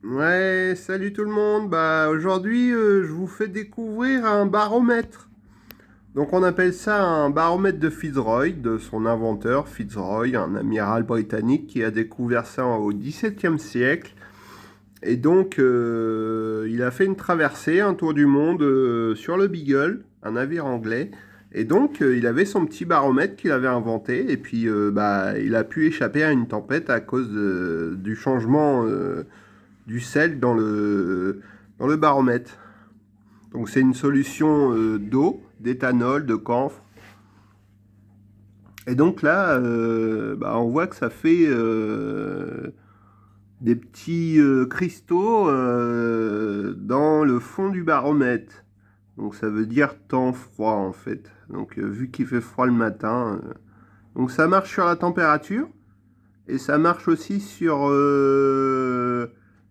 Ouais, salut tout le monde. Bah aujourd'hui, je vous fais découvrir un baromètre. Donc on appelle ça un baromètre de Fitzroy, de son inventeur Fitzroy, un amiral britannique qui a découvert ça au XVIIe siècle. Et donc il a fait une traversée, un tour du monde sur le Beagle, un navire anglais. Et donc il avait son petit baromètre qu'il avait inventé. Et puis bah il a pu échapper à une tempête à cause du changement du sel dans le baromètre. Donc c'est une solution d'eau, d'éthanol, de camphre. Et donc là, bah, on voit que ça fait des petits cristaux dans le fond du baromètre. Donc ça veut dire temps froid en fait. Donc vu qu'il fait froid le matin, donc ça marche sur la température et ça marche aussi sur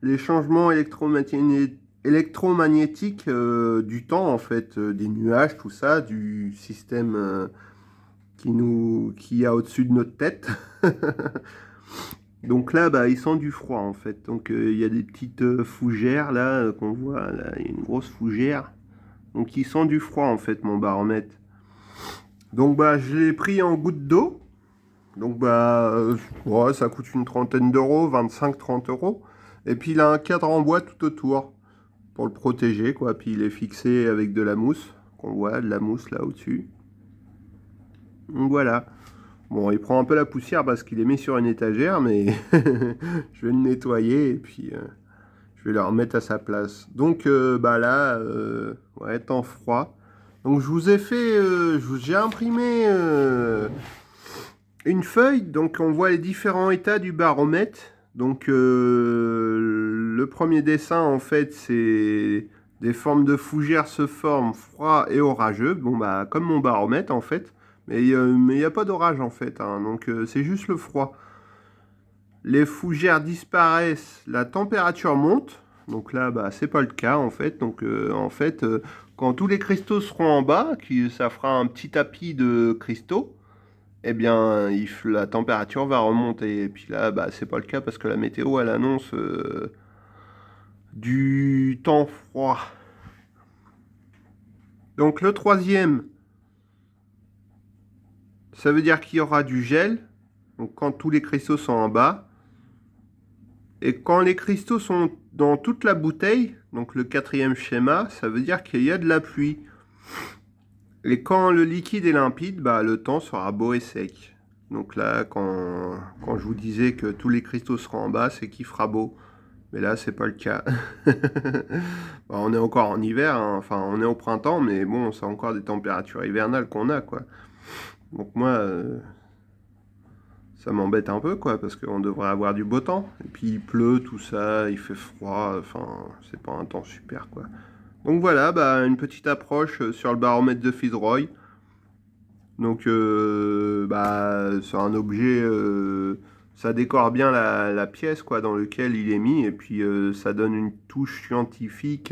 les changements électromagnétiques du temps en fait, des nuages, tout ça, du système qui a au-dessus de notre tête. Donc là, bah, il sent du froid en fait. Donc il y a des petites fougères là qu'on voit. Là, il y a une grosse fougère. Donc il sent du froid en fait, mon baromètre. Donc bah, je l'ai pris en gouttes d'eau. Donc bah, ouais, ça coûte une trentaine d'euros, 25-30 euros. Et puis il a un cadre en bois tout autour pour le protéger, quoi. Puis il est fixé avec de la mousse, qu'on voit, de la mousse là au-dessus. Donc voilà. Bon, il prend un peu la poussière parce qu'il est mis sur une étagère, mais je vais le nettoyer et puis je vais le remettre à sa place. Donc bah là, ouais, temps froid. Donc je vous ai fait, j'ai imprimé une feuille, donc on voit les différents états du baromètre. Donc le premier dessin en fait c'est des formes de fougères se forment froid et orageux. Bon bah comme mon baromètre en fait, mais il n'y a pas d'orage en fait, hein. Donc c'est juste le froid. Les fougères disparaissent, la température monte. Donc là bah c'est pas le cas en fait. Donc en fait quand tous les cristaux seront en bas, ça fera un petit tapis de cristaux eh bien, la température va remonter. Et puis là, bah, c'est pas le cas parce que la météo, elle annonce du temps froid. Donc le troisième, ça veut dire qu'il y aura du gel. Donc quand tous les cristaux sont en bas. Et quand les cristaux sont dans toute la bouteille, donc le quatrième schéma, ça veut dire qu'il y a de la pluie. Et quand le liquide est limpide, bah, le temps sera beau et sec. Donc là, quand je vous disais que tous les cristaux seront en bas, c'est qu'il fera beau. Mais là, c'est pas le cas. Bon, on est encore en hiver, hein. Enfin, on est au printemps, mais bon, c'est encore des températures hivernales qu'on a, quoi. Donc moi, ça m'embête un peu, quoi, parce qu'on devrait avoir du beau temps. Et puis il pleut, tout ça, il fait froid, enfin, c'est pas un temps super, quoi. Donc voilà, bah, une petite approche sur le baromètre de Fitzroy. Donc, bah, c'est un objet, ça décore bien la pièce quoi, dans laquelle il est mis, et puis ça donne une touche scientifique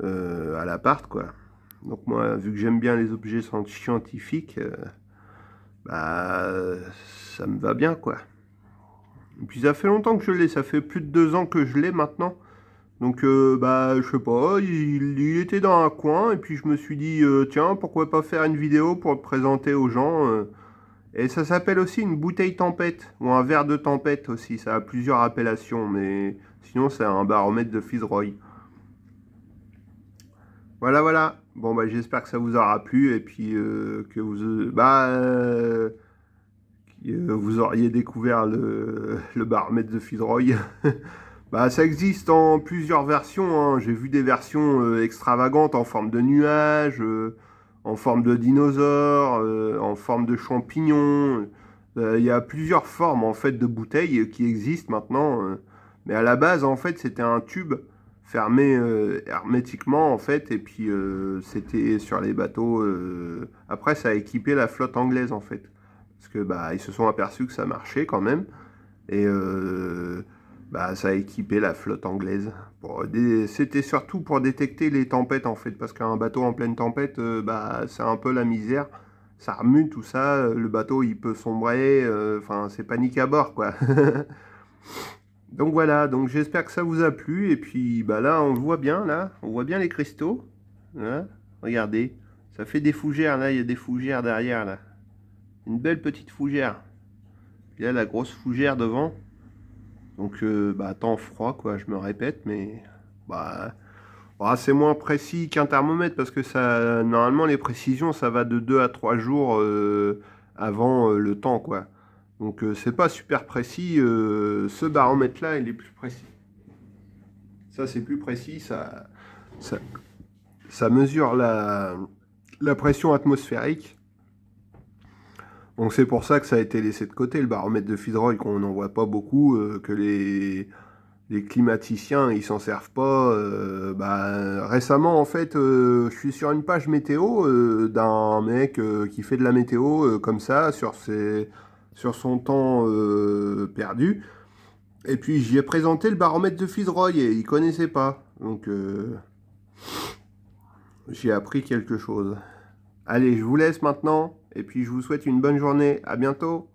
à l'appart, quoi. Donc moi, vu que j'aime bien les objets scientifiques, bah, ça me va bien, quoi. Et puis ça fait longtemps que je l'ai, ça fait plus de 2 ans que je l'ai maintenant. Donc, bah, je sais pas, il était dans un coin, et puis je me suis dit, tiens, pourquoi pas faire une vidéo pour le présenter aux gens. Et ça s'appelle aussi une bouteille tempête, ou un verre de tempête aussi, ça a plusieurs appellations, mais sinon c'est un baromètre de Fitzroy. Voilà, voilà. Bon, bah, j'espère que ça vous aura plu, et puis que vous auriez découvert le baromètre de Fitzroy. Bah, ça existe en plusieurs versions, hein. J'ai vu des versions extravagantes en forme de nuages, en forme de dinosaures, en forme de champignons. Il y a plusieurs formes en fait de bouteilles qui existent maintenant. Mais à la base, en fait, c'était un tube fermé hermétiquement en fait, et puis c'était sur les bateaux. Après, ça a équipé la flotte anglaise en fait, parce que bah ils se sont aperçus que ça marchait quand même. Et bah, ça a équipé la flotte anglaise. C'était surtout pour détecter les tempêtes en fait, parce qu'un bateau en pleine tempête, bah, c'est un peu la misère. Ça remue tout ça, le bateau il peut sombrer, enfin c'est panique à bord quoi. Donc voilà, donc j'espère que ça vous a plu. Et puis bah là, on le voit bien, là. On voit bien les cristaux. Hein. Regardez, ça fait des fougères, là. Il y a des fougères derrière, là. Une belle petite fougère. Il y a la grosse fougère devant. Donc, bah, temps froid, quoi, je me répète, mais bah, c'est moins précis qu'un thermomètre parce que ça, normalement, les précisions, ça va de 2 à 3 jours avant le temps, quoi. Donc, c'est pas super précis. Ce baromètre-là, il est plus précis. Ça, c'est plus précis. Ça, ça mesure la pression atmosphérique. Donc c'est pour ça que ça a été laissé de côté, le baromètre de Fitzroy, qu'on n'en voit pas beaucoup, que les climaticiens, ils s'en servent pas. Bah, récemment, en fait, je suis sur une page météo d'un mec qui fait de la météo comme ça, sur son temps perdu. Et puis j'y ai présenté le baromètre de Fitzroy et il connaissait pas. Donc j'ai appris quelque chose. Allez, je vous laisse maintenant et puis je vous souhaite une bonne journée. À bientôt.